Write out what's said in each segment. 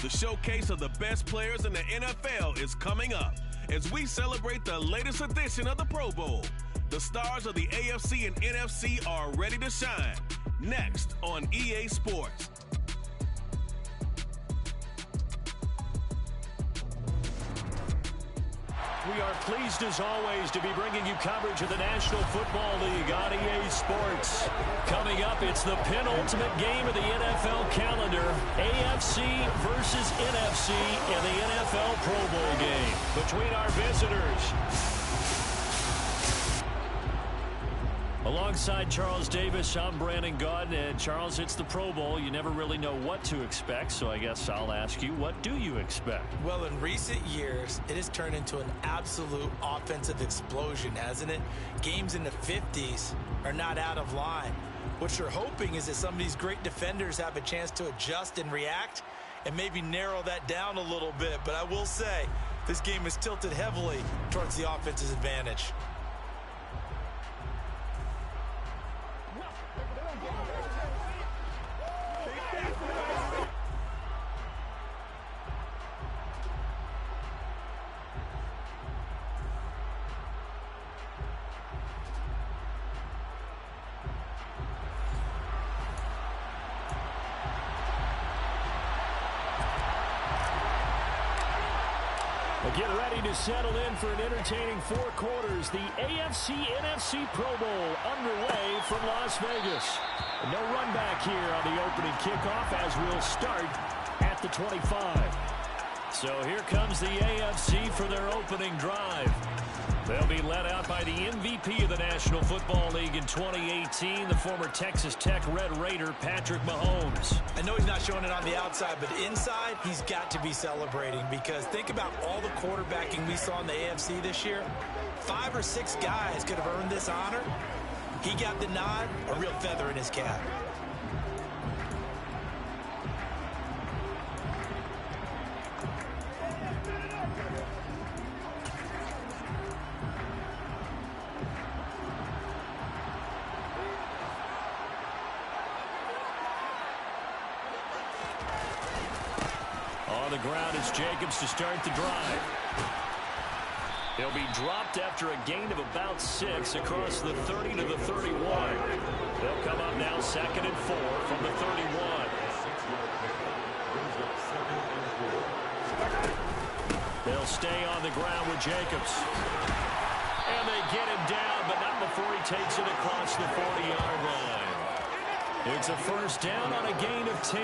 The showcase of the best players in the NFL is coming up as we celebrate the latest edition of the Pro Bowl. The stars of the AFC and NFC are ready to shine. Next on EA Sports. We are pleased, as always, to be bringing you coverage of the National Football League on EA Sports. Coming up, it's the penultimate game of the NFL calendar, AFC versus NFC in the NFL Pro Bowl game between our visitors. Alongside Charles Davis, I'm Brandon Gaudin. And Charles, it's the Pro Bowl. You never really know what to expect, so I guess I'll ask you, what do you expect? Well, in recent years, it has turned into an absolute offensive explosion, hasn't it? Games in the 50s are not out of line. What you're hoping is that some of these great defenders have a chance to adjust and react and maybe narrow that down a little bit. But I will say, this game is tilted heavily towards the offense's advantage. Get ready to settle in for an entertaining 4 quarters. The AFC-NFC Pro Bowl underway from Las Vegas. No run back here on the opening kickoff as we'll start at the 25. So here comes the AFC for their opening drive. They'll be led out by the MVP of the National Football League in 2018, the former Texas Tech Red Raider, Patrick Mahomes. I know he's not showing it on the outside, but inside, he's got to be celebrating because think about all the quarterbacking we saw in the AFC this year. 5 or 6 guys could have earned this honor. He got the nod, a real feather in his cap. On the ground, it's Jacobs to start the drive. He'll be dropped after a gain of about 6 across the 30 to the 31. They'll come up now 2nd and 4 from the 31. They'll stay on the ground with Jacobs. And they get him down, but not before he takes it across the 40-yard line. It's a first down on a gain of 10.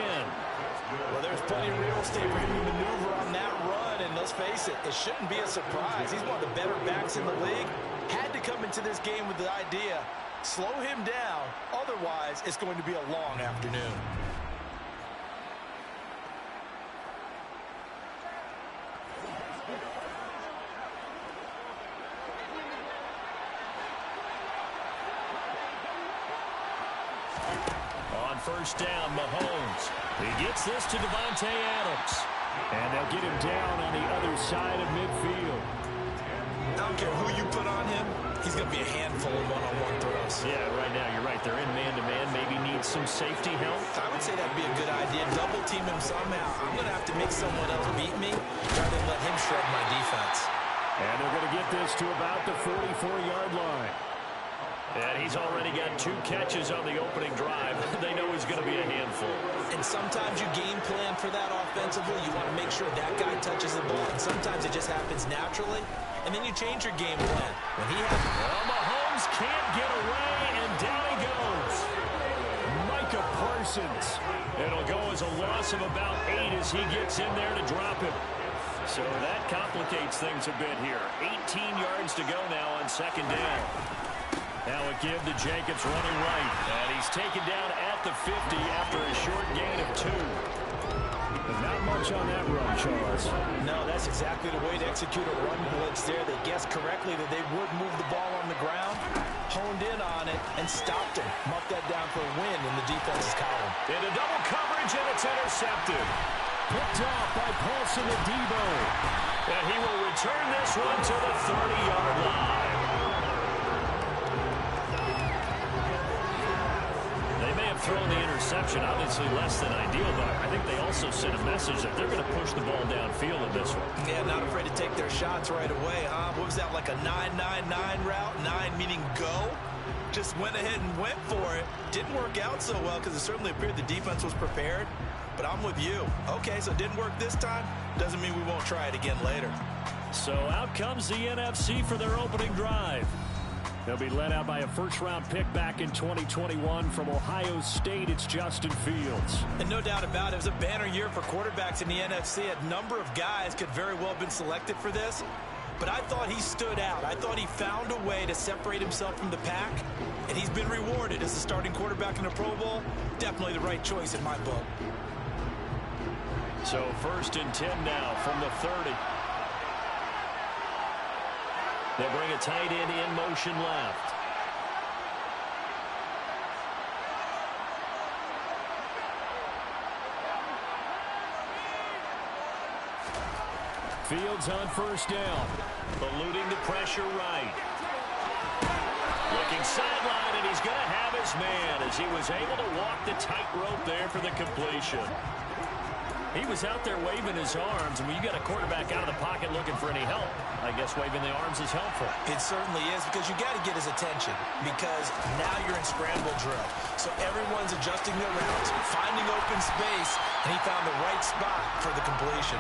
Well, there's plenty of real estate for him to maneuver on that run, and let's face it, it shouldn't be a surprise. He's one of the better backs in the league. Had to come into this game with the idea, slow him down, otherwise it's going to be a long afternoon. On first down, Mahomes. He gets this to Devontae Adams. And they'll get him down on the other side of midfield. I don't care who you put on him, he's going to be a handful of one-on-one throws. Yeah, right now you're right. They're in man-to-man. Maybe needs some safety help. I would say that'd be a good idea. Double team him somehow. I'm going to have to make someone else beat me rather than let him shred my defense. And they're going to get this to about the 44-yard line. And he's already got 2 catches on the opening drive. They know he's going to be a handful. And sometimes you game plan for that offensively. You want to make sure that guy touches the ball. And sometimes it just happens naturally. And then you change your game plan. When he has... Well, Mahomes can't get away, and down he goes. Micah Parsons. It'll go as a loss of about 8 as he gets in there to drop him. So that complicates things a bit here. 18 yards to go now on 2nd down. Now a give to Jacobs running right. And he's taken down at the 50 after a short gain of 2. But not much on that run, Charles. No, that's exactly the way to execute a run blitz there. They guessed correctly that they would move the ball on the ground, honed in on it, and stopped him. Marked that down for a win in the defense's column. Into double coverage, and it's intercepted. Picked off by Paulson Adebo. And he will return this one to the 30-yard line. throwing the interception, obviously less than ideal, but I think they also sent a message that they're going to push the ball downfield in this one. Yeah, not afraid to take their shots right away, huh? What was that, like a 9-9-9 route? 9 meaning go? Just went ahead and went for it. Didn't work out so well because it certainly appeared the defense was prepared. But I'm with you. Okay, so it didn't work this time. Doesn't mean we won't try it again later. So out comes the NFC for their opening drive. They'll be led out by a first-round pick back in 2021 from Ohio State. It's Justin Fields. And no doubt about it, it was a banner year for quarterbacks in the NFC. A number of guys could very well have been selected for this. But I thought he stood out. I thought he found a way to separate himself from the pack. And he's been rewarded as the starting quarterback in the Pro Bowl. Definitely the right choice in my book. So 1st and 10 now from the 30. They bring a tight end in motion left. Fields on 1st down. Eluding the pressure right. Looking sideline, and he's going to have his man as he was able to walk the tightrope there for the completion. He was out there waving his arms, and when you got a quarterback out of the pocket looking for any help, I guess waving the arms is helpful. It certainly is, because you got to get his attention, because now you're in scramble drill. So everyone's adjusting their routes, finding open space, and he found the right spot for the completion.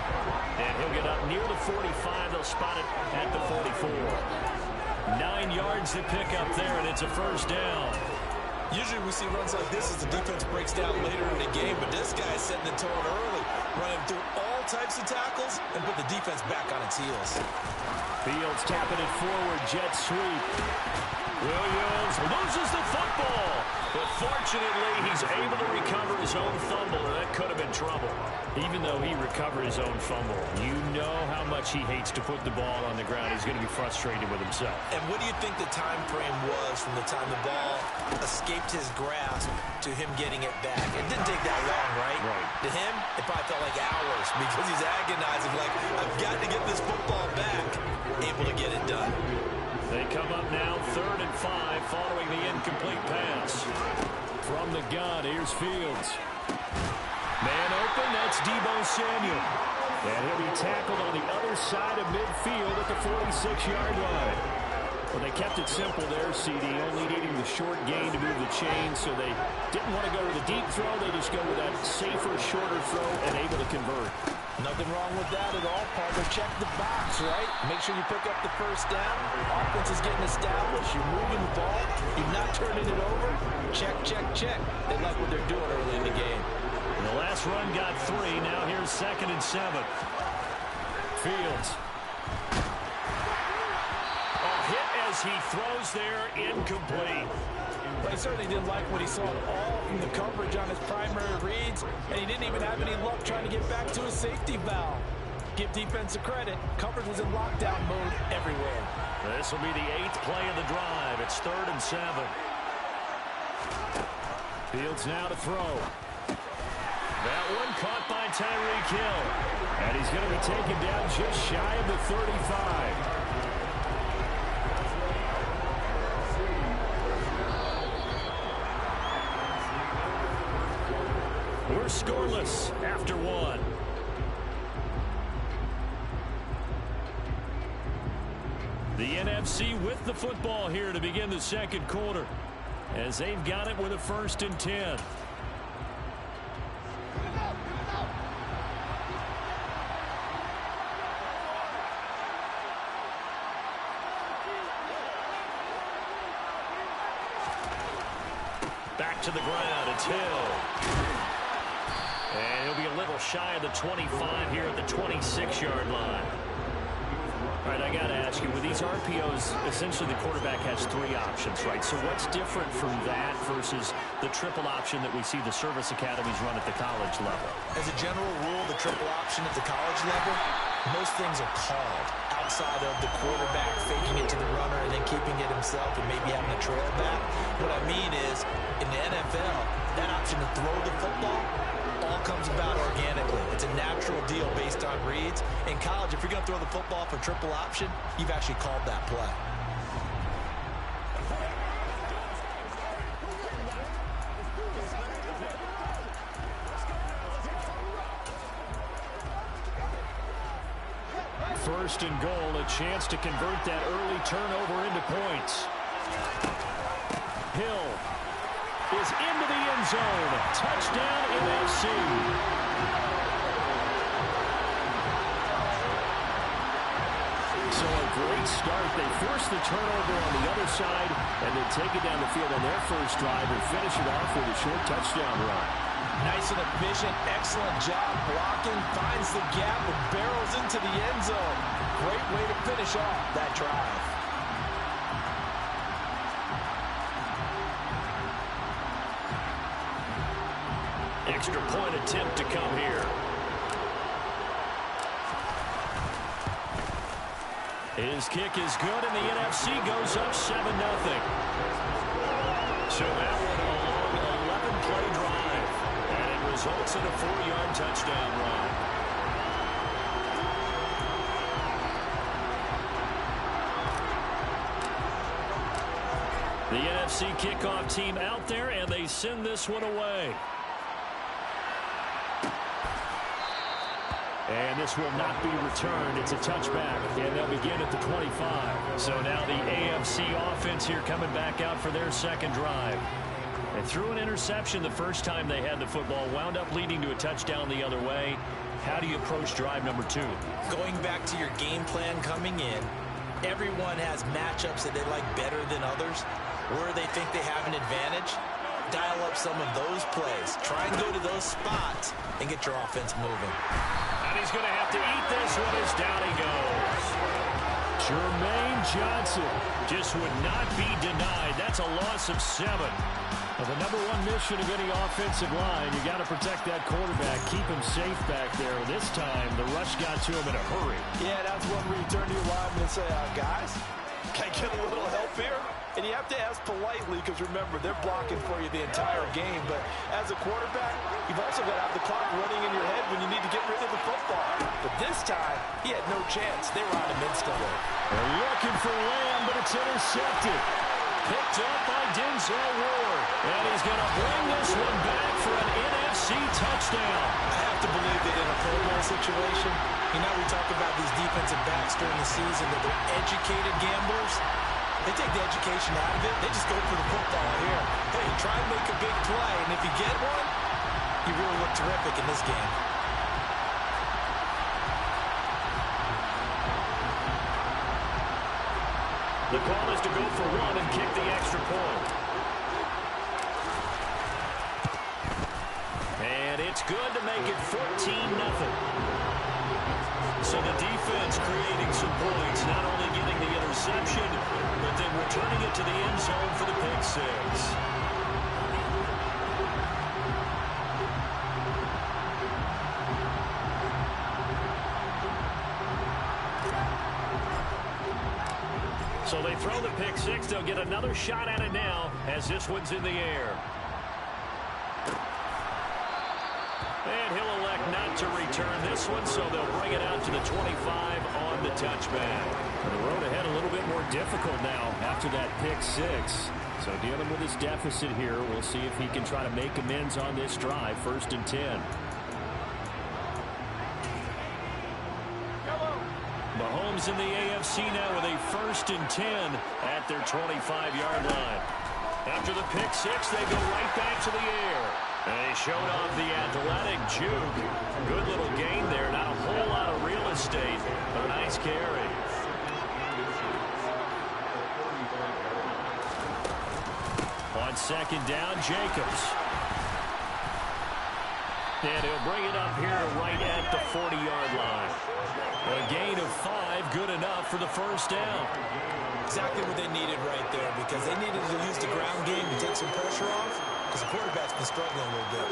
And he'll get up near the 45. They'll spot it at the 44. 9 yards to pick up there, and it's a 1st down. Usually we see runs like this as the defense breaks down later in the game, but this guy's setting the tone early, running through all types of tackles and put the defense back on its heels. Fields tapping it forward, jet sweep. Williams loses the football, but fortunately he's able to recover his own fumble, and that could have been trouble. Even though he recovered his own fumble, you know how much he hates to put the ball on the ground. He's going to be frustrated with himself. And what do you think the time frame was from the time the ball escaped his grasp to him getting it back? It didn't take that long, right? Right. To him, it probably felt like hours because he's agonizing, like, I've got to get this football back. Able to get it done. They come up now 3rd and 5 following the incomplete pass. From the gun, here's Fields. Man open, that's Deebo Samuel. And he'll be tackled on the other side of midfield at the 46-yard line. Well, they kept it simple there, CD, only needing the short gain to move the chain, so they didn't want to go to the deep throw. They just go with that safer, shorter throw and able to convert. Nothing wrong with that at all, partner. Check the box, right? Make sure you pick up the 1st down. Offense is getting established. You're moving the ball. You're not turning it over. Check, check, check. They like what they're doing early in the game. And the last run got 3. Now here's 2nd and 7. Fields. Hit as he throws there, incomplete. But he certainly didn't like what he saw at all from the coverage on his primary reads, and he didn't even have any luck trying to get back to his safety valve. Give defense a credit. Coverage was in lockdown mode everywhere. This will be the 8th play of the drive. It's 3rd and 7. Fields now to throw. That one caught by Tyreek Hill. And he's going to be taken down just shy of the 35. We're scoreless after 1. The NFC with the football here to begin the 2nd quarter, as they've got it with a 1st and 10. Back to the ground, it's Hill. And he'll be a little shy of the 25 here at the 26-yard line. All right, I got to ask you, with these RPOs, essentially the quarterback has 3 options, right? So what's different from that versus the triple option that we see the service academies run at the college level? As a general rule, the triple option at the college level, most things are called outside of the quarterback faking it to the runner and then keeping it himself and maybe having a trail back. What I mean is, in the NFL, that option to throw the football all comes about organically. It's a natural deal based on reads. In college, if you're going to throw the football for triple option, you've actually called that play. first and goal, a chance to convert that early turnover into points. Hill is into the end zone. Touchdown, NFC. So a great start. They force the turnover on the other side and then take it down the field on their first drive and finish it off with a short touchdown run. Nice and efficient. Excellent job blocking. Finds the gap and barrels into the end zone. Great way to finish off that drive. Extra point attempt to come here. His kick is good, and the NFC goes up 7-0. So that one a long 11-play drive, and it results in a 4-yard touchdown run. The NFC kickoff team out there, and they send this one away. And this will not be returned. It's a touchback, and they'll begin at the 25. So now the AFC offense here coming back out for their second drive. They threw an interception the first time they had the football, wound up leading to a touchdown the other way. How do you approach drive number 2? Going back to your game plan coming in, everyone has matchups that they like better than others, where they think they have an advantage. Dial up some of those plays. Try and go to those spots and get your offense moving. And he's going to have to eat this one as down he goes. Jermaine Johnson just would not be denied. That's a loss of 7. Well, the number one mission of any offensive line, you got to protect that quarterback, keep him safe back there. This time, the rush got to him in a hurry. Yeah, that's one where you turn to your lineman and say, guys, can I get a little help here? And you have to ask politely because, remember, they're blocking for you the entire game. But as a quarterback, you've also got to have the clock running in your head when you need to get rid of the football. But this time, he had no chance. They were on him instantly. They're looking for Lamb, but it's intercepted. Picked up by Denzel Ward. And he's going to bring this one back for an NFC touchdown. I have to believe that in a Pro Bowl situation, we talk about these defensive backs during the season, that they're educated gamblers. They take the education out of it. They just go for the football here. Hey, try and make a big play, and if you get one, you really look terrific in this game. The call is to go for one and kick the extra point. And it's good to make it 14-0. So the defense creating some points, not only getting the interception, but then returning it to the end zone for the pick 6. So they throw the pick 6. They'll get another shot at it now as this one's in the air. And he'll elect not to return this one, so they'll bring it out to the 25 on the touchback. The road ahead a little bit more difficult now after that pick 6. So dealing with his deficit here, we'll see if he can try to make amends on this drive. 1st and 10. Mahomes in the AFC now with a 1st and 10 at their 25-yard line. After the pick 6, they go right back to the air. And they showed off the athletic juke. Good little gain there. Not a whole lot of real estate, but a nice carry. On 2nd down, Jacobs. And he'll bring it up here right at the 40-yard line. A gain of 5, good enough for the 1st down. Exactly what they needed right there, because they needed to use the ground game to take some pressure off, because the quarterback's been struggling a little bit.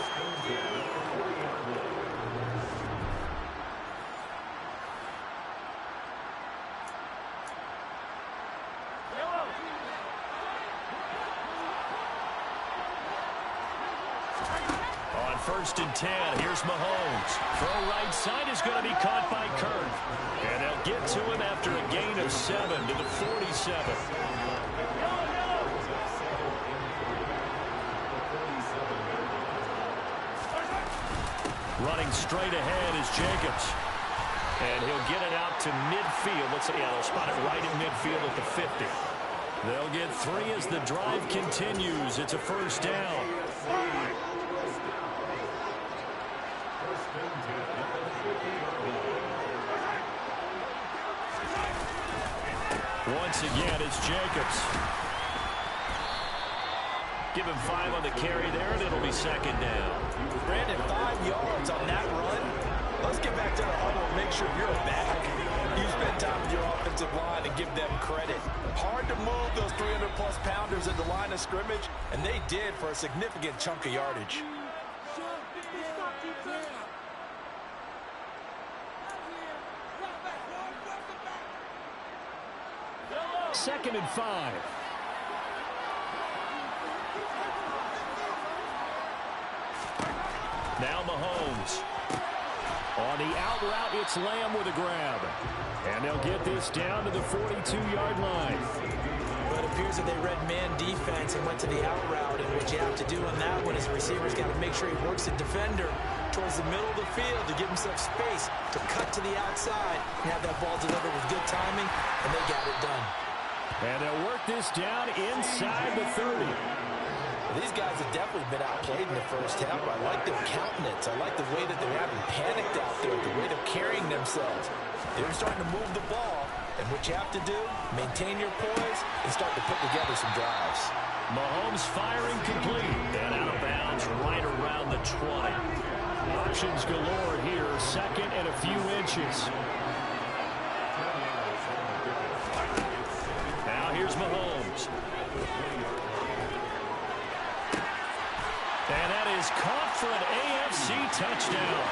On 1st and 10, here's Mahomes. Throw right side is going to be caught by Kirk. And they'll get to him after a gain of 7 to the 47. Running straight ahead is Jacobs. And he'll get it out to midfield. Let's see, yeah, they'll spot it right in midfield at the 50. They'll get 3 as the drive continues. It's a first down. Once again, it's Jacobs. Give him 5 on the carry there, and it'll be second down. Brandon, 5 yards on that run. Let's get back to the huddle and make sure you're back. You spend time with your offensive line and give them credit. Hard to move those 300-plus pounders at the line of scrimmage, and they did for a significant chunk of yardage. Second and 5. Now Mahomes. On the out route, it's Lamb with a grab. And they'll get this down to the 42-yard line. Well, it appears that they read man defense and went to the out route. And what you have to do on that one is the receiver's got to make sure he works the defender towards the middle of the field to give himself space to cut to the outside and have that ball delivered with good timing, and they got it done. And they'll work this down inside the 30. These guys have definitely been outplayed in the first half. I like their countenance. I like the way that they haven't panicked out there, the way they're carrying themselves. They're starting to move the ball. And what you have to do, maintain your poise and start to put together some drives. Mahomes firing complete. And out of bounds right around the 20. Options galore here. Second and a few inches. Now here's Mahomes. And that is caught for an AFC touchdown.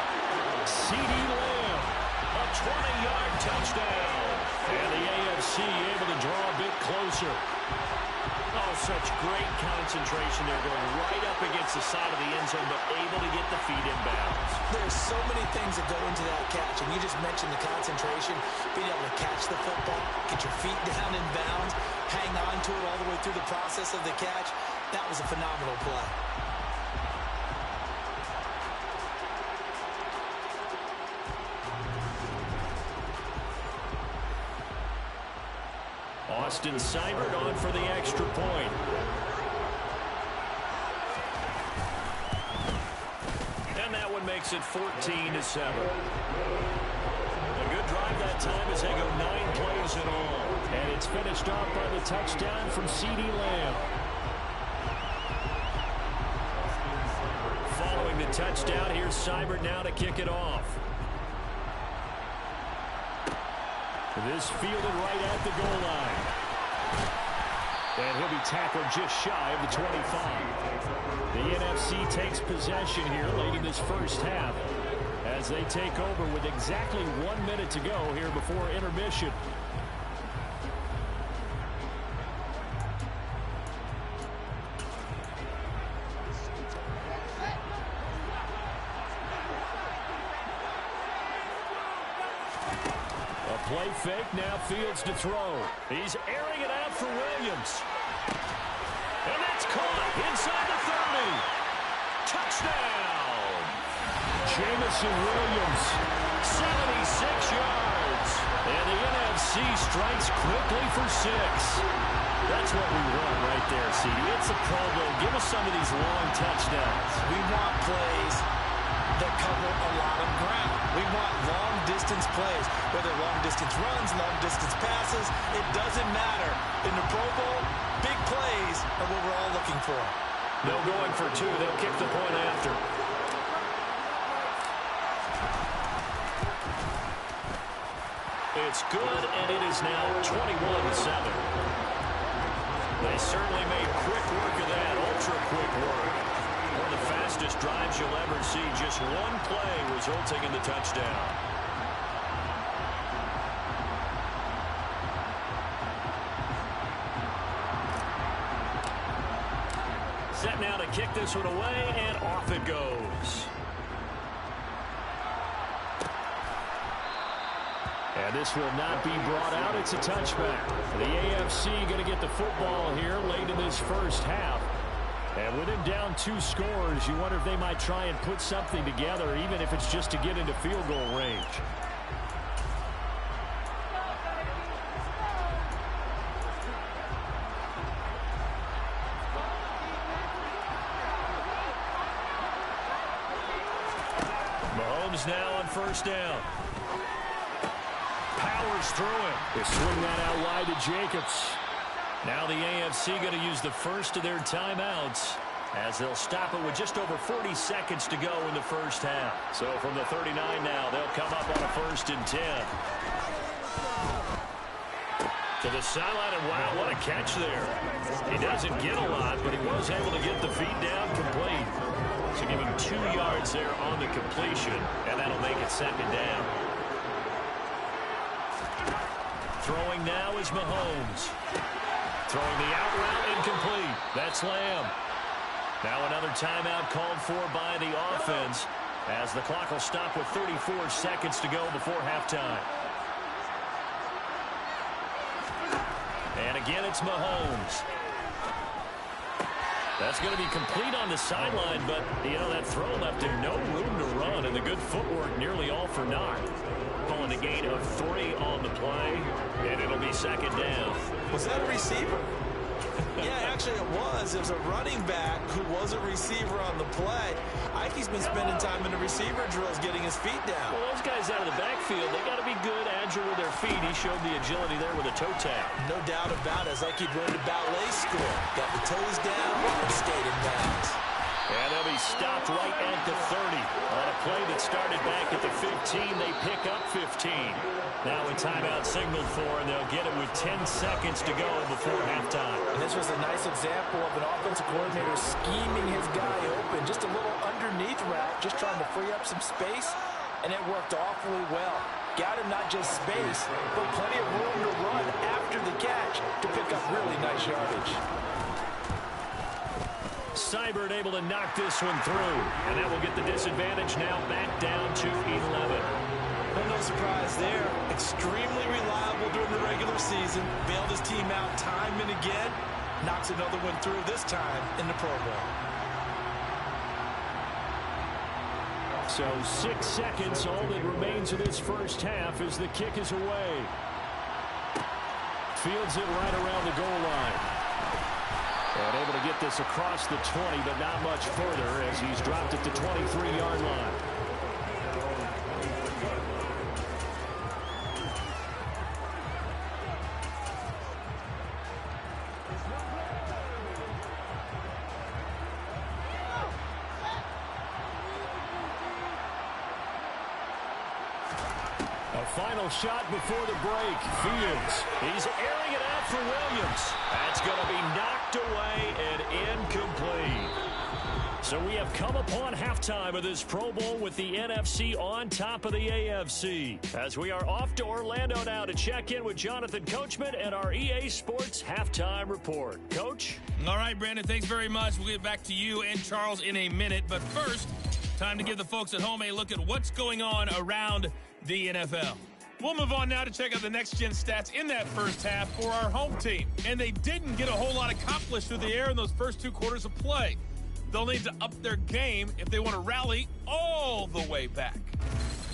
C.D. Lamb, a 20-yard touchdown. And the AFC able to draw a bit closer. Oh, such great concentration there, going right up against the side of the end zone, but able to get the feet in bounds. There's so many things that go into that catch, and you just mentioned the concentration, being able to catch the football, get your feet down in bounds, hang on to it all the way through the process of the catch. That was a phenomenal play. Austin Seibert on for the extra point. And that one makes it 14-7. A good drive that time as they go 9 plays in all. And it's finished off by the touchdown from C.D. Lamb. Following the touchdown, here's Seibert now to kick it off. This fielded right at the goal line. And he'll be tackled just shy of the 25. The NFC takes possession here late in this first half as they take over with exactly 1 minute to go here before intermission. Play fake, now Fields to throw. He's airing it out for Williams. And that's caught inside the 30. Touchdown! Jamison Williams, 76 yards. And the NFC strikes quickly for 6. That's what we want right there, C.D. It's a Pro Bowl. Give us some of these long touchdowns. We want plays that cover a lot of ground. We want long-distance plays, whether long-distance runs, long-distance passes. It doesn't matter. In the Pro Bowl, big plays are what we're all looking for. No going for 2. They'll kick the point after. It's good, and it is now 21-7. They certainly made quick work of that, ultra-quick work. One of the fastest drives you'll ever see. Just one play resulting in the touchdown. Set now to kick this one away, and off it goes. And this will not be brought out. It's a touchback. The AFC going to get the football here late in this first half. And with him down 2 scores, you wonder if they might try and put something together, even if it's just to get into field goal range. Mahomes now on first down. Powers through it. They swing that out wide to Jacobs. Now the AFC going to use the first of their timeouts as they'll stop it with just over 40 seconds to go in the first half. So from the 39 now, they'll come up on a 1st and 10. To the sideline, and wow, what a catch there. He doesn't get a lot, but he was able to get the feet down complete. So give him 2 yards there on the completion, and that'll make it 2nd down. Throwing now is Mahomes. Throwing the out route incomplete. That's Lamb. Now another timeout called for by the offense as the clock will stop with 34 seconds to go before halftime. And again, it's Mahomes. That's going to be complete on the sideline, but, you know, that throw left him no room to run, and the good footwork nearly all for naught. Pulling a gain of 3 on the play, and it'll be 2nd down. Was that a receiver? Yeah, actually it was. It was a running back who was a receiver on the play. Ike's been spending time in the receiver drills getting his feet down. Well, those guys out of the backfield, they got to be good, agile with their feet. He showed the agility there with a toe tap. No doubt about it. It's like he'd run to ballet school. Got the toes down and stayed in bounds. And they'll be stopped right at the 30. On a play that started back at the 15, they pick up 15. Now a timeout signaled for, and they'll get it with 10 seconds to go before halftime. And this was a nice example of an offensive coordinator scheming his guy open. Just a little underneath route, just trying to free up some space, and it worked awfully well. Got him not just space, but plenty of room to run after the catch to pick up really nice yardage. Seibert able to knock this one through, and that will get the disadvantage now back down to 11. Well, no surprise there. Extremely reliable during the regular season. Bailed his team out time and again. Knocks another one through, this time in the Pro Bowl. So 6 seconds, all that remains of this first half as the kick is away. Fields it right around the goal line. And able to get this across the 20, but not much further as he's dropped at the 23-yard line. A final shot before the break. Fields. He's airing it out for Williams. That's going to be knocked away and incomplete. So we have come upon halftime of this Pro Bowl with the NFC on top of the AFC. As we are off to Orlando now to check in with Jonathan Coachman and our EA Sports halftime report. Coach? All right, Brandon, thanks very much. We'll get back to you and Charles in a minute. But first, time to give the folks at home a look at what's going on around the NFL. We'll move on now to check out the next-gen stats in that first half for our home team. And they didn't get a whole lot accomplished through the air in those first 2 quarters of play. They'll need to up their game if they want to rally all the way back.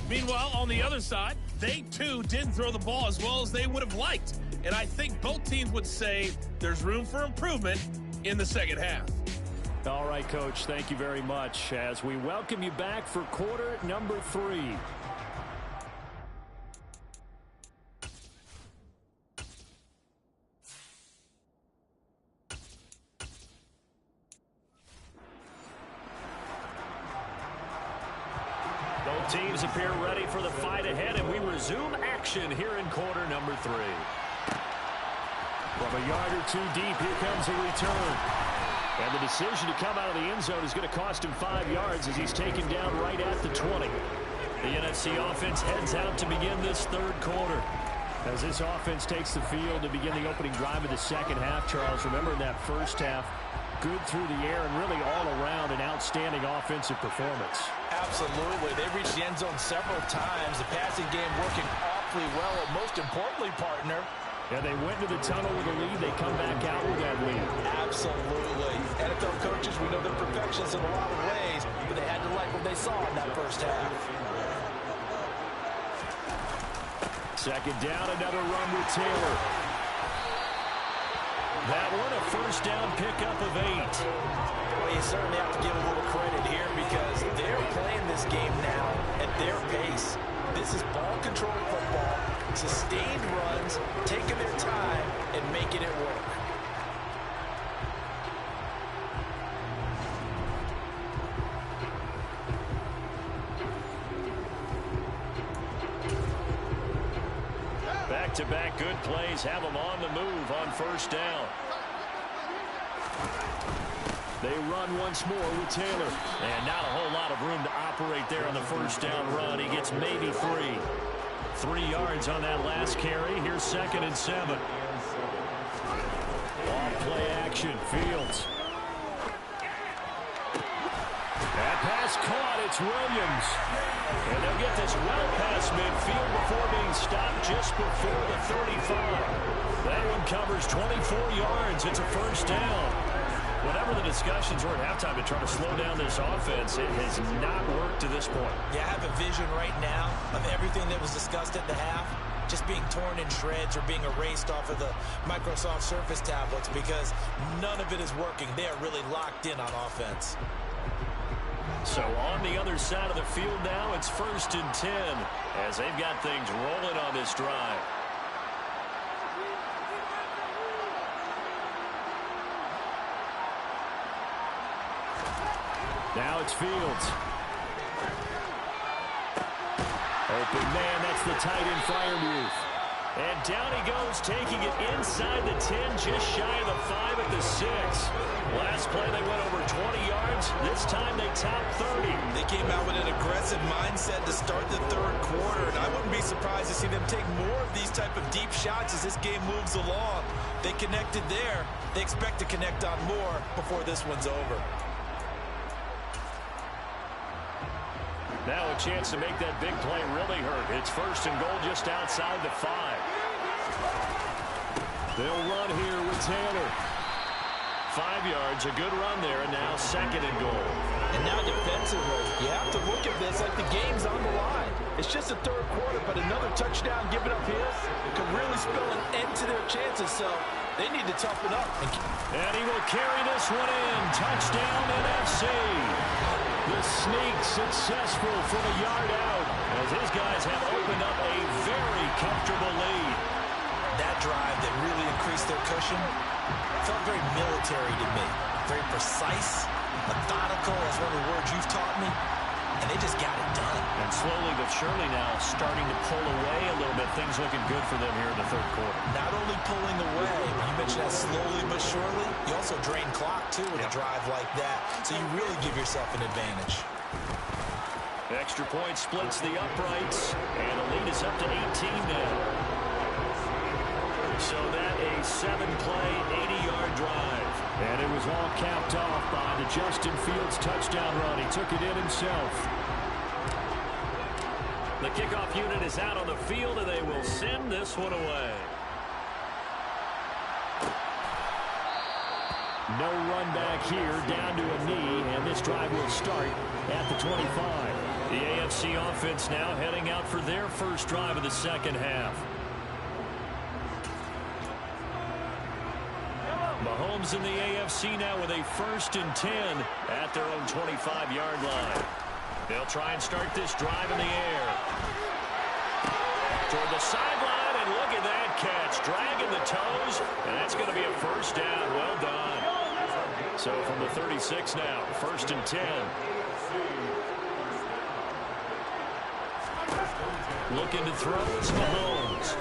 Meanwhile, on the other side, they too didn't throw the ball as well as they would have liked. And I think both teams would say there's room for improvement in the second half. All right, Coach, thank you very much as we welcome you back for quarter number 3. Both teams appear ready for the fight ahead, and we resume action here in quarter number 3. From a yard or 2 deep, here comes a return. And the decision to come out of the end zone is going to cost him 5 yards as he's taken down right at the 20. The NFC offense heads out to begin this 3rd quarter. As this offense takes the field to begin the opening drive of the second half, Charles, remember in that first half, good through the air and really all around an outstanding offensive performance. Absolutely. They reached the end zone several times. The passing game working awfully well. And most importantly, partner, yeah, they went to the tunnel with a lead. They come back out with that lead. Absolutely. NFL coaches, we know they're perfectionists in a lot of ways, but they had to like what they saw in that first half. Second down, another run with Taylor. That one, a first down pickup of 8. Well, you certainly have to give a little credit here because they're playing this game now at their pace. This is ball control football, sustained runs, taking their time, and making it work. Back-to-back good plays have them on the move on first down. They run once more with Taylor. And not a whole lot of room to operate there on the first down run. He gets maybe 3. 3 yards on that last carry. Here's 2nd and 7. Off play action. Fields. That pass caught. It's Williams. And they'll get this well past midfield before being stopped just before the 35. That one covers 24 yards. It's a first down. Whatever the discussions were at halftime to try to slow down this offense, it has not worked to this point. Yeah, I have a vision right now of everything that was discussed at the half just being torn in shreds or being erased off of the Microsoft Surface tablets because none of it is working. They are really locked in on offense. So on the other side of the field now, it's 1st and 10 as they've got things rolling on this drive. Now it's Fields. Open man, that's the tight end Freiermuth. And down he goes, taking it inside the 10, just shy of the 5 at the 6. Last play they went over 20 yards. This time they topped 30. They came out with an aggressive mindset to start the third quarter, and I wouldn't be surprised to see them take more of these type of deep shots as this game moves along. They connected there. They expect to connect on more before this one's over. Now a chance to make that big play really hurt. It's 1st and goal just outside the 5. They'll run here with Taylor. 5 yards, a good run there, and now 2nd and goal. And now defensively, you have to look at this like the game's on the line. It's just the third quarter, but another touchdown given up here could really spell an end to their chances, so they need to toughen up. And he will carry this one in. Touchdown NFC. The sneak successful from a yard out as his guys have opened up a very comfortable lead. That drive that really increased their cushion felt very military to me. Very precise, methodical, as one of the words you've taught me. And they just got it done. And slowly but surely now starting to pull away a little bit. Things looking good for them here in the third quarter. Not only pulling away, but you mentioned that slowly but surely. You also drain clock, too, with a drive like that. So you really give yourself an advantage. Extra point splits the uprights. And the lead is up to 18 now. So that a 7-play, 80-yard drive. And it was all capped off by the Justin Fields touchdown run. He took it in himself. The kickoff unit is out on the field, and they will send this one away. No run back here, down to a knee, and this drive will start at the 25. The AFC offense now heading out for their first drive of the second half. Mahomes in the AFC now with a 1st and 10 at their own 25-yard line. They'll try and start this drive in the air. Toward the sideline, and look at that catch. Dragging the toes, and that's going to be a first down. Well done. So from the 36 now, 1st and 10. Looking to throw, it's Mahomes.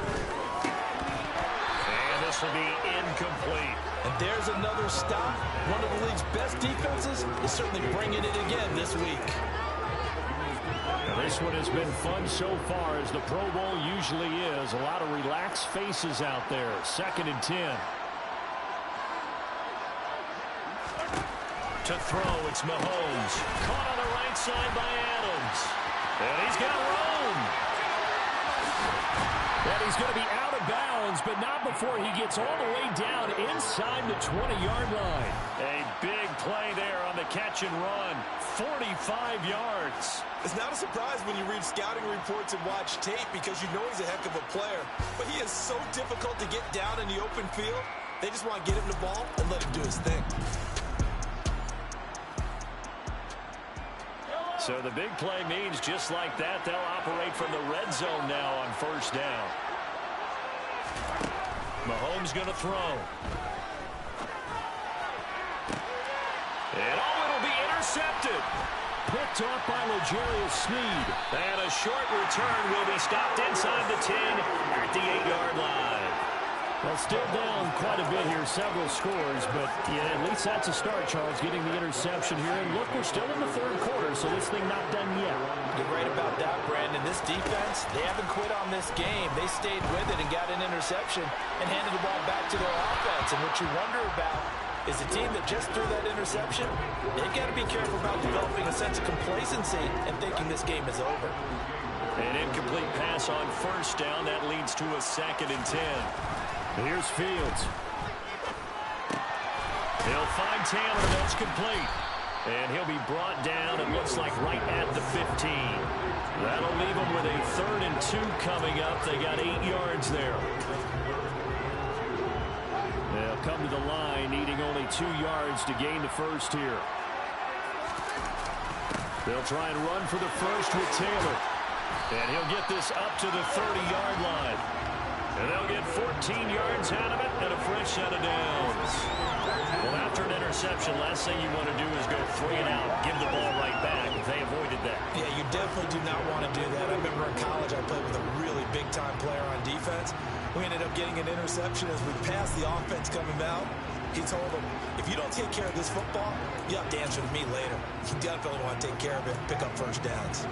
And this will be incomplete. And there's another stop. One of the league's best defenses is certainly bringing it again this week. Now this one has been fun so far, as the Pro Bowl usually is. A lot of relaxed faces out there. 2nd and 10. To throw, it's Mahomes. Caught on the right side by Adams. And he's got room. And he's going to be out of bounds, but not before he gets all the way down inside the 20-yard line. A big play there on the catch and run. 45 yards. It's not a surprise when you read scouting reports and watch tape, because you know he's a heck of a player. But he is so difficult to get down in the open field. They just want to get him the ball and let him do his thing. So the big play means just like that, they'll operate from the red zone now on first down. Mahomes going to throw. And it'll be intercepted. Picked off by L'Jarius Sneed. And a short return will be stopped inside the 10 at the 8-yard line. Well, still down quite a bit here, several scores, but yeah, at least that's a start, Charles, getting the interception here. And look, we're still in the third quarter, so this thing not done yet. You're right about that, Brandon. This defense, they haven't quit on this game. They stayed with it and got an interception and handed the ball back to their offense. And what you wonder about is the team that just threw that interception, they've got to be careful about developing a sense of complacency and thinking this game is over. An incomplete pass on first down. That leads to a 2nd and 10. Here's Fields. He'll find Taylor. That's complete. And he'll be brought down, it looks like, right at the 15. That'll leave them with a 3rd and 2 coming up. They got 8 yards there. They'll come to the line, needing only 2 yards to gain the first here. They'll try and run for the first with Taylor. And he'll get this up to the 30-yard line. And they'll get 14 yards out of it and a fresh set of downs. Well, after an interception, last thing you want to do is go 3 and out, give the ball right back. They avoided that. Yeah, you definitely do not want to do that. I remember in college I played with a really big-time player on defense. We ended up getting an interception as we passed the offense coming out. He told him, if you don't take care of this football, you have to answer to me later. You definitely want to take care of it and pick up first downs.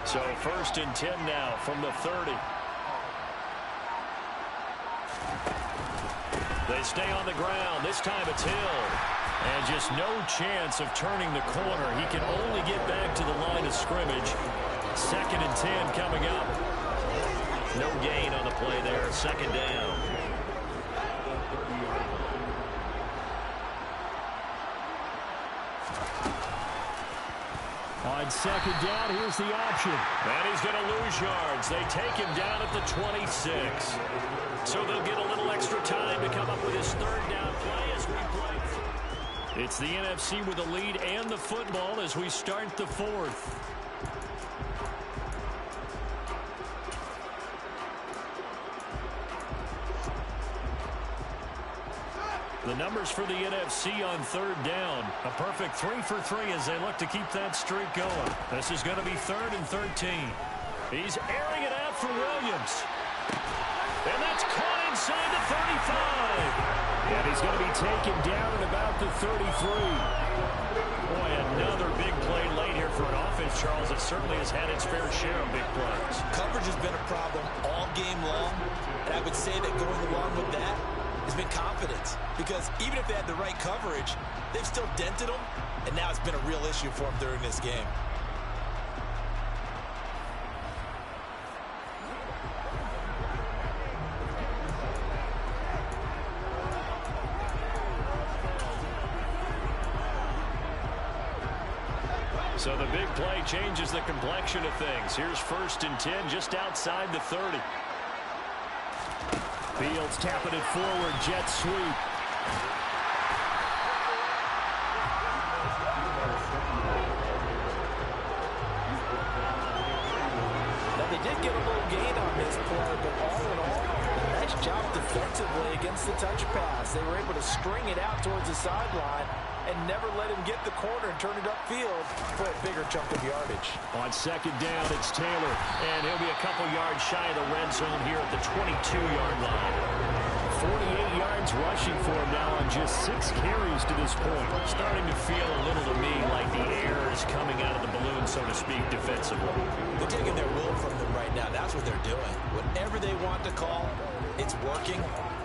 So 1st and 10 now from the 30. They stay on the ground. This time it's Hill. And just no chance of turning the corner. He can only get back to the line of scrimmage. 2nd and 10 coming up. No gain on the play there. 2nd down. On 2nd down, here's the option. And he's going to lose yards. They take him down at the 26. So they'll get a little extra time to come up with his 3rd down play as we play. It's the NFC with the lead and the football as we start the 4th. The numbers for the NFC on 3rd down. A perfect 3 for 3 as they look to keep that streak going. This is going to be 3rd and 13. He's airing it out for Williams. And that's caught inside the 35. And he's going to be taken down at about the 33. Boy, another big play late here for an offense, Charles. It certainly has had its fair share of big plays. Coverage has been a problem all game long. And I would say that going along with that has been confidence, because even if they had the right coverage, they've still dented them, and now it's been a real issue for them during this game. So the big play changes the complexion of things. Here's 1st and 10 just outside the 30. Fields tapping it forward, jet sweep. Now they did get a little gain on this play, but all in all, nice job defensively against the touch pass. They were able to string it out towards the sideline and never let him get the corner and turn it upfield for a bigger chunk of yardage. On 2nd down, it's Taylor, and he'll be a couple yards shy of the red zone here at the 22-yard line. 48 yards rushing for him now on just 6 carries to this point. Starting to feel a little to me like the air is coming out of the balloon, so to speak, defensively. They're taking their will from them right now. That's what they're doing. Whatever they want to call, it's working.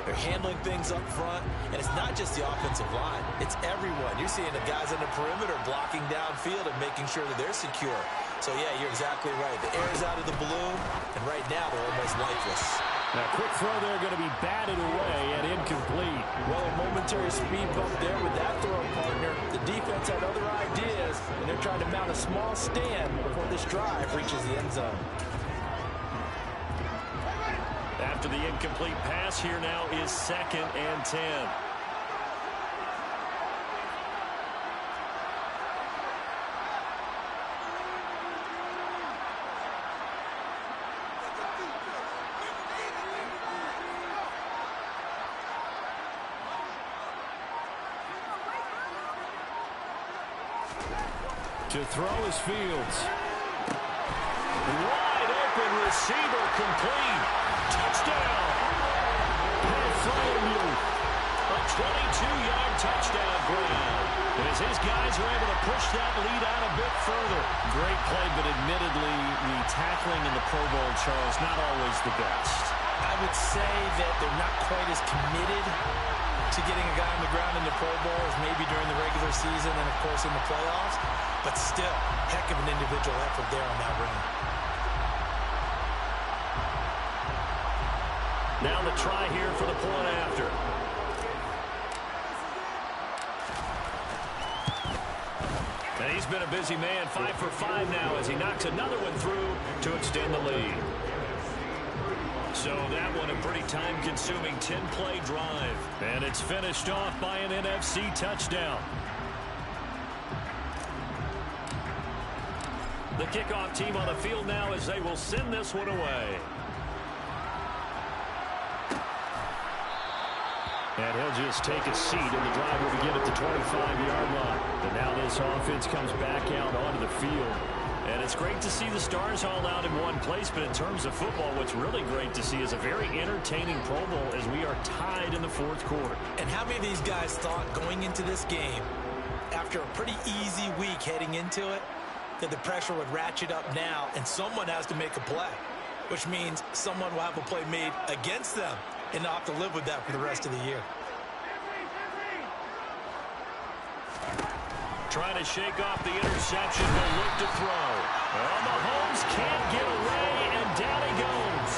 They're handling things up front, and it's not just the offensive line. It's everyone. You're seeing the guys on the perimeter blocking downfield and making sure that they're secure. So, yeah, you're exactly right. The air is out of the balloon, and right now they're almost lifeless. Now, quick throw there going to be batted away and incomplete. Well, a momentary speed bump there with that throw partner. The defense had other ideas, and they're trying to mount a small stand before this drive reaches the end zone. After the incomplete pass, here now is 2nd and 10. To throw is Fields. Wide open receiver complete. Touchdown. A 22-yard touchdown grab. As his guys are able to push that lead out a bit further. Great play, but admittedly, the tackling in the Pro Bowl, Charles, not always the best. I would say that they're not quite as committed to getting a guy on the ground in the Pro Bowl as maybe during the regular season and, of course, in the playoffs. But still, heck of an individual effort there on that run. Now the try here for the point after. And he's been a busy man, 5 for 5 now as he knocks another one through to extend the lead. So that one a pretty time-consuming 10-play drive. And it's finished off by an NFC touchdown. The kickoff team on the field now as they will send this one away. And he'll just take a seat, and the drive will begin at the 25-yard line. And now this offense comes back out onto the field. And it's great to see the stars all out in one place, but in terms of football, what's really great to see is a very entertaining Pro Bowl as we are tied in the 4th quarter. And how many of these guys thought going into this game, after a pretty easy week heading into it, that the pressure would ratchet up now and someone has to make a play, which means someone will have a play made against them and not have to live with that for the rest of the year. Trying to shake off the interception, but look to throw. Well, Mahomes can't get away, and down he goes.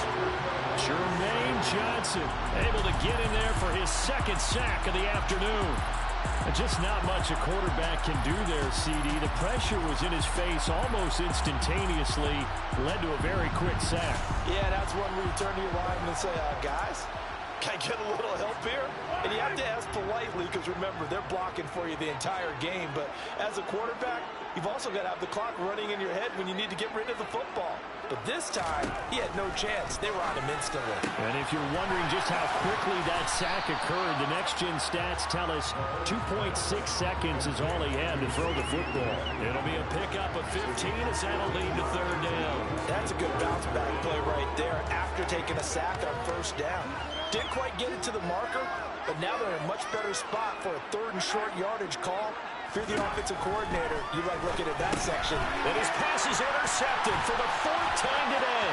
Jermaine Johnson able to get in there for his 2nd sack of the afternoon. Just not much a quarterback can do there, CD. The pressure was in his face almost instantaneously, led to a very quick sack. Yeah, that's one where you turn to your lineman and say, guys, can I get a little help here? And you have to ask politely because, remember, they're blocking for you the entire game. But as a quarterback, you've also got to have the clock running in your head when you need to get rid of the football. But this time, he had no chance. They were on him instantly. And if you're wondering just how quickly that sack occurred, the next-gen stats tell us 2.6 seconds is all he had to throw the football. It'll be a pickup of 15 as that'll lead to 3rd down. That's a good bounce-back play right there after taking a sack on 1st down. Didn't quite get it to the marker, but now they're in a much better spot for a 3rd and short yardage call. If you're the offensive coordinator, you like looking at that section. And his pass is intercepted for the 4th time today.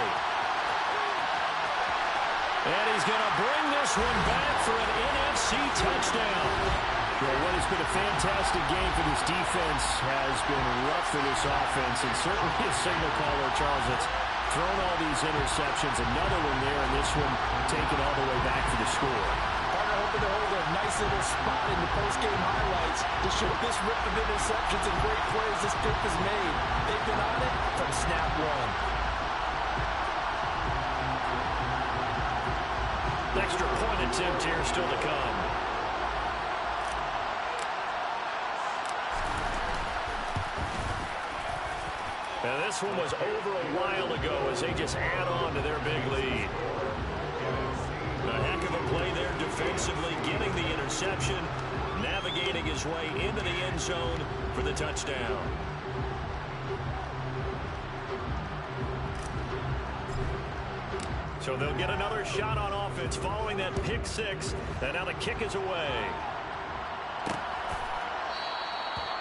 And he's going to bring this one back for an NFC touchdown. Well, what has been a fantastic game for this defense has been rough for this offense, and certainly a signal caller, Charles, that's thrown all these interceptions. Another one there, and this one taken all the way back for the score. Partner hoping to hold a nice little spot in the post-game highlights to show this rip of interceptions and great plays this group has made. They've been on it from snap one. Extra point attempt here still to come. Now this one was over a while ago as they just add on to their big lead. A heck of a play there defensively, getting the interception, navigating his way into the end zone for the touchdown. So they'll get another shot on offense following that pick 6, and now the kick is away.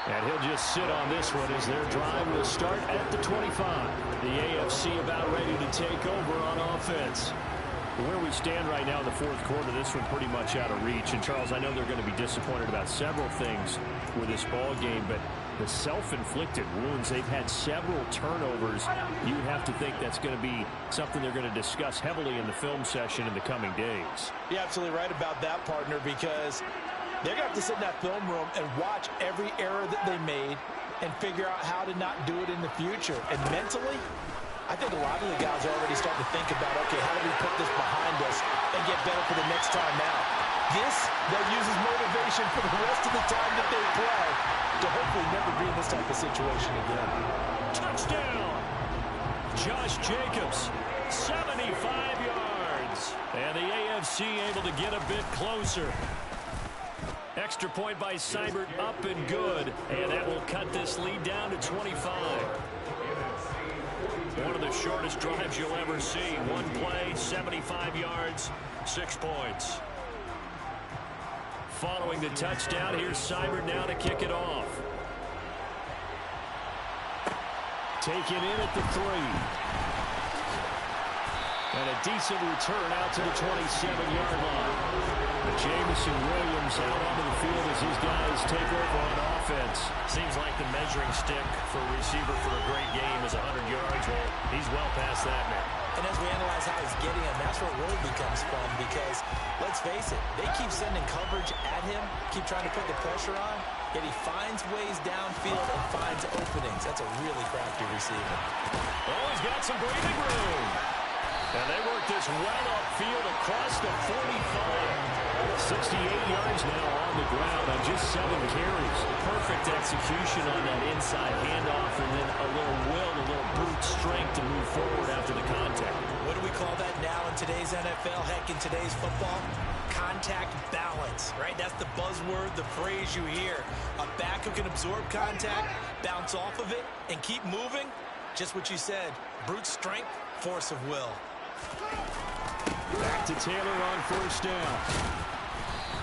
And he'll just sit on this one as their drive will start at the 25. The AFC about ready to take over on offense. Where we stand right now in the 4th quarter, this one pretty much out of reach. And, Charles, I know they're going to be disappointed about several things with this ball game, but The self-inflicted wounds, they've had several turnovers. You would have to think that's going to be something they're going to discuss heavily in the film session in the coming days. You're absolutely right about that, partner, because they're going to have to sit in that film room and watch every error that they made and figure out how to not do it in the future. And mentally, I think a lot of the guys are already starting to think about, okay, how do we put this behind us and get better for the next time out? This, they'll use as motivation for the rest of the time that they play to hopefully never be in this type of situation again. Touchdown! Josh Jacobs, 75 yards. And the AFC able to get a bit closer. Extra point by Seibert, up and good. And that will cut this lead down to 25. One of the shortest drives you'll ever see. One play, 75 yards, 6 points. Following the touchdown, here's Seibert now to kick it off. Taken in at the 3. And a decent return out to the 27-yard line. Jamison Williams out onto the field as his guys take over on offense. Seems like the measuring stick for a receiver for a great game is 100 yards. Well, he's well past that now. And as we analyze how he's getting him, that's where it really becomes fun because, let's face it, they keep sending coverage at him, keep trying to put the pressure on, yet he finds ways downfield and finds openings. That's a really crafty receiver. Oh, he's got some breathing room. And they work this well upfield across the 45. 68 yards now on the ground on just 7 carries. Perfect execution on that inside handoff, and then a little will, a little brute strength to move forward after the contact. What do we call that now in today's NFL? Heck, in today's football? Contact balance, right? That's the buzzword, the phrase you hear. A back who can absorb contact, bounce off of it, and keep moving. Just what you said, brute strength, force of will. Back to Taylor on first down.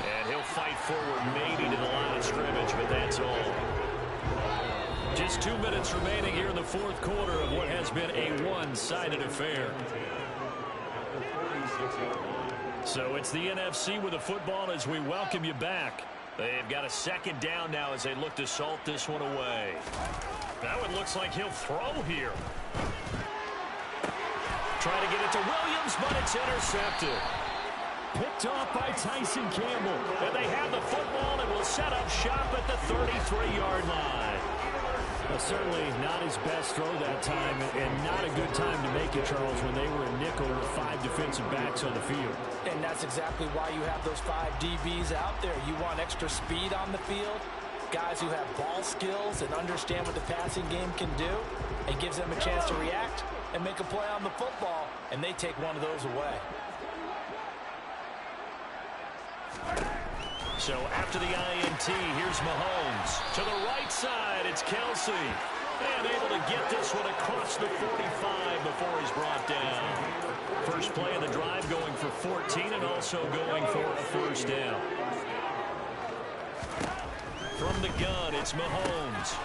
And he'll fight forward maybe to the line of scrimmage, but that's all. Just 2 minutes remaining here in the fourth quarter of what has been a one-sided affair. So it's the NFC with the football as we welcome you back. They've got a second down now as they look to salt this one away. Now it looks like he'll throw here. Trying to get it to Williams, but it's intercepted. Picked off by Tyson Campbell. And they have the football and will set up shop at the 33-yard line. Well, certainly not his best throw that time, and not a good time to make it, Charles, when they were a nickel with 5 defensive backs on the field. And that's exactly why you have those 5 DBs out there. You want extra speed on the field, guys who have ball skills and understand what the passing game can do, and gives them a chance to react and make a play on the football, and they take one of those away. So after the INT, here's Mahomes. To the right side, it's Kelsey. And able to get this one across the 45 before he's brought down. First play of the drive going for 14 and also going for a first down. From the gun, it's Mahomes.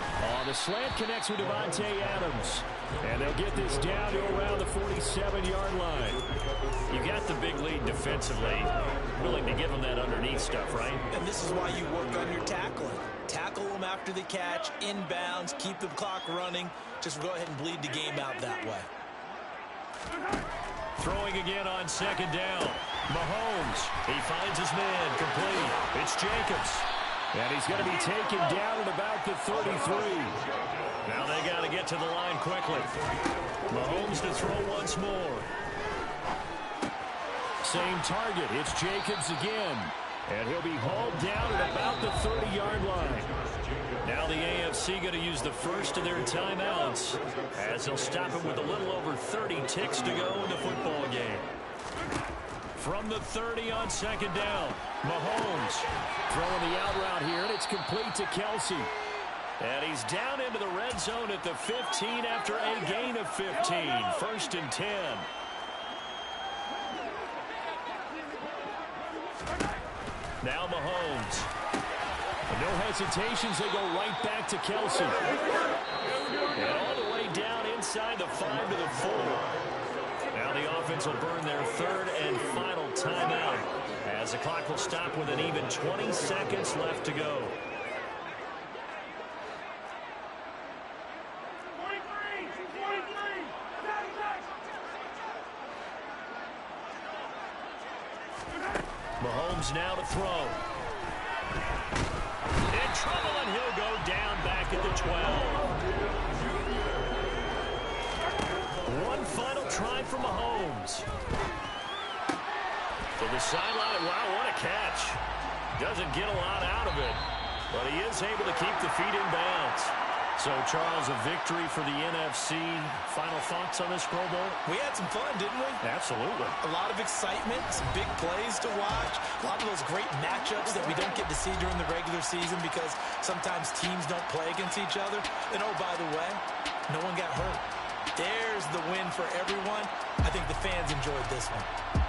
The slant connects with Devontae Adams. And they'll get this down to around the 47-yard line. You got the big lead defensively. Willing to give them that underneath stuff, right? And this is why you work on your tackling. Tackle them after the catch, inbounds, keep the clock running. Just go ahead and bleed the game out that way. Throwing again on second down. Mahomes. He finds his man complete. It's Jacobs. And he's going to be taken down at about the 33. Now they got to get to the line quickly. Mahomes to throw once more. Same target. It's Jacobs again. And he'll be hauled down at about the 30-yard line. Now the AFC going to use the first of their timeouts as they'll stop it with a little over 30 ticks to go in the football game. From the 30 on second down, Mahomes throwing the out route here, and it's complete to Kelsey. And he's down into the red zone at the 15 after a gain of 15. First and 10. Now Mahomes. No hesitations, they go right back to Kelsey. And all the way down inside the 5 to the 4. Now the offense will burn their third and final timeout as the clock will stop with an even 20 seconds left to go. Mahomes now to throw. In trouble, and he'll go down back at the 12. One final try for Mahomes. To the sideline. Wow, what a catch. Doesn't get a lot out of it, but he is able to keep the feet in bounds. So, Charles, a victory for the NFC. Final thoughts on this Pro Bowl? We had some fun, didn't we? Absolutely. A lot of excitement, some big plays to watch, a lot of those great matchups that we don't get to see during the regular season because sometimes teams don't play against each other. And, oh, by the way, no one got hurt. There's the win for everyone. I think the fans enjoyed this one.